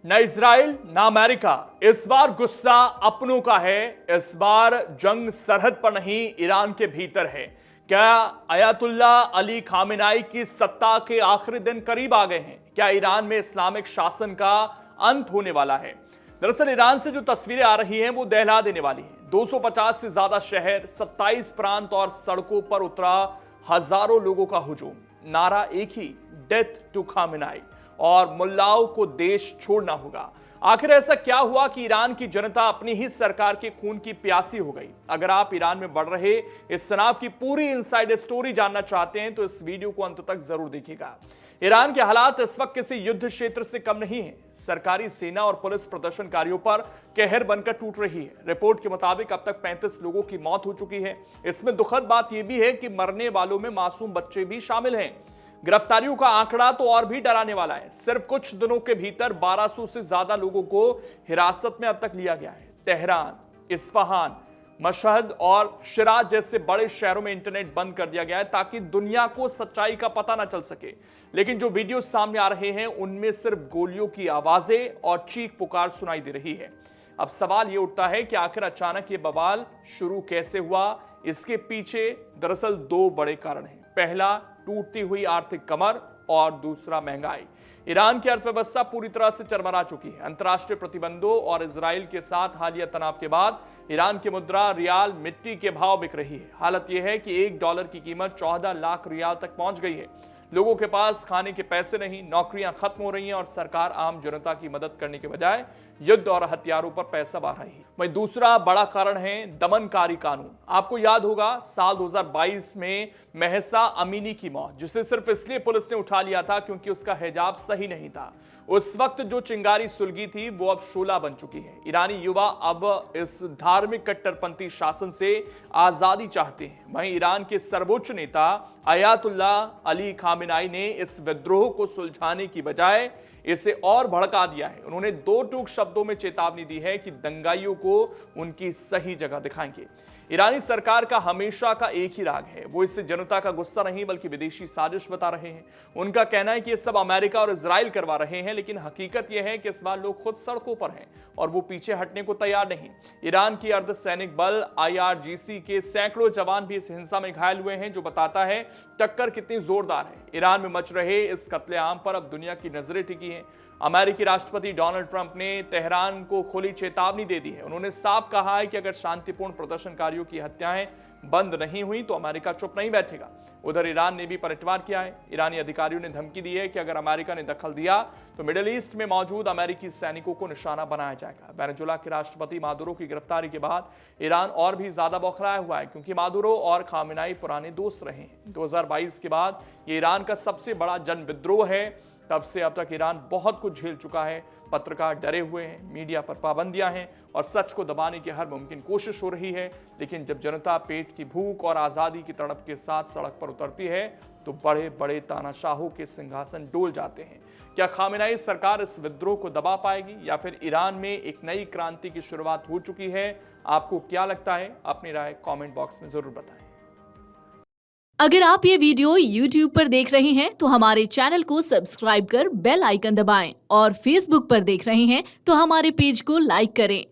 न इजराइल न अमेरिका, इस बार गुस्सा अपनों का है। इस बार जंग सरहद पर नहीं, ईरान के भीतर है। क्या अयातुल्ला अली खामेनाई की सत्ता के आखिरी दिन करीब आ गए हैं? क्या ईरान में इस्लामिक शासन का अंत होने वाला है? दरअसल ईरान से जो तस्वीरें आ रही हैं वो दहला देने वाली हैं। 250 से ज्यादा शहर, 27 प्रांत और सड़कों पर उतरा हजारों लोगों का हुजूम। नारा एक ही, डेथ टू खामेनाई, और मुल्लाओं को देश छोड़ना होगा। आखिर ऐसा क्या हुआ कि ईरान की जनता अपनी ही सरकार के खून की प्यासी हो गई? अगर आप ईरान में बढ़ रहे इस तनाव की पूरी इनसाइड स्टोरी जानना चाहते हैं तो इस वीडियो को अंत तक जरूर देखिएगा। ईरान के हालात इस वक्त किसी युद्ध क्षेत्र से कम नहीं है। सरकारी सेना और पुलिस प्रदर्शनकारियों पर कहर बनकर टूट रही है। रिपोर्ट के मुताबिक अब तक 35 लोगों की मौत हो चुकी है। इसमें दुखद बात यह भी है कि मरने वालों में मासूम बच्चे भी शामिल हैं। गिरफ्तारियों का आंकड़ा तो और भी डराने वाला है। सिर्फ कुछ दिनों के भीतर 1200 से ज्यादा लोगों को हिरासत में अब तक लिया गया है। तेहरान, इस्फहान, मशहद और शिराज जैसे बड़े शहरों में इंटरनेट बंद कर दिया गया है ताकि दुनिया को सच्चाई का पता ना चल सके। लेकिन जो वीडियो सामने आ रहे हैं उनमें सिर्फ गोलियों की आवाजें और चीख पुकार सुनाई दे रही है। अब सवाल यह उठता है कि आखिर अचानक ये बवाल शुरू कैसे हुआ? इसके पीछे दरअसल दो बड़े कारण हैं। पहला, टूटती हुई आर्थिक कमर, और दूसरा महंगाई। ईरान की अर्थव्यवस्था पूरी तरह से चरमरा चुकी है। अंतर्राष्ट्रीय प्रतिबंधों और इजराइल के साथ हालिया तनाव के बाद ईरान की मुद्रा रियाल मिट्टी के भाव बिक रही है। हालत यह है कि $1 की कीमत 14 लाख रियाल तक पहुंच गई है। लोगों के पास खाने के पैसे नहीं, नौकरियां खत्म हो रही हैं और सरकार आम जनता की मदद करने के बजाय युद्ध और हथियारों पर पैसा बढ़ा रही है। वहीं दूसरा बड़ा कारण है दमनकारी कानून। आपको याद होगा साल 2022 में महसा अमीनी की मौत, जिसे सिर्फ इसलिए पुलिस ने उठा लिया था क्योंकि उसका हिजाब सही नहीं था। उस वक्त जो चिंगारी सुलगी थी वो अब शोला बन चुकी है। ईरानी युवा अब इस धार्मिक कट्टरपंथी शासन से आजादी चाहते हैं। वहीं ईरान के सर्वोच्च नेता अयातुल्ला अली खामेनाई ने इस विद्रोह को सुलझाने की बजाय इसे और भड़का दिया है। उन्होंने दो टूक शब्दों में चेतावनी दी है कि दंगाइयों को उनकी सही जगह दिखाएंगे। ईरानी सरकार का हमेशा का एक ही राग है, वो इसे जनता का गुस्सा नहीं बल्कि विदेशी साजिश बता रहे हैं। उनका कहना है कि ये सब अमेरिका और इजराइल करवा रहे हैं, लेकिन हकीकत यह है कि इस बार लोग खुद सड़कों पर हैं और वो पीछे हटने को तैयार नहीं। ईरान की अर्धसैनिक बल IRGC के सैकड़ों जवान भी इस हिंसा में घायल हुए हैं, जो बताता है टक्कर कितनी जोरदार है। ईरान में मच रहे इस कत्लेआम पर अब दुनिया की नजरें टिकी हैं। अमेरिकी राष्ट्रपति डोनाल्ड ट्रंप ने तेहरान को खुली चेतावनी दे दी है। उन्होंने साफ कहा है कि अगर शांतिपूर्ण प्रदर्शनकारियों की हत्याएं बंद नहीं हुई तो अमेरिका चुप नहीं बैठेगा। उधर ईरान ने भी पलटवार किया है। ईरानी अधिकारियों ने धमकी दी है कि अगर अमेरिका ने दखल दिया तो मिडिल ईस्ट में मौजूद अमेरिकी सैनिकों को निशाना बनाया जाएगा। वेनेजुला के राष्ट्रपति मादुरो की गिरफ्तारी के बाद ईरान और भी ज्यादा बौखलाया हुआ है, क्योंकि मादुरो और खामेनाई पुराने दोस्त रहे हैं। 2022 के बाद ये ईरान का सबसे बड़ा जन विद्रोह है। तब से अब तक ईरान बहुत कुछ झेल चुका है। पत्रकार डरे हुए हैं, मीडिया पर पाबंदियां हैं और सच को दबाने की हर मुमकिन कोशिश हो रही है। लेकिन जब जनता पेट की भूख और आजादी की तड़प के साथ सड़क पर उतरती है तो बड़े बड़े तानाशाहों के सिंहासन डोल जाते हैं। क्या खामेनाई सरकार इस विद्रोह को दबा पाएगी या फिर ईरान में एक नई क्रांति की शुरुआत हो चुकी है? आपको क्या लगता है? अपनी राय कमेंट बॉक्स में जरूर बताएं। अगर आप ये वीडियो YouTube पर देख रहे हैं तो हमारे चैनल को सब्सक्राइब कर बेल आइकन दबाएं और Facebook पर देख रहे हैं तो हमारे पेज को लाइक करें।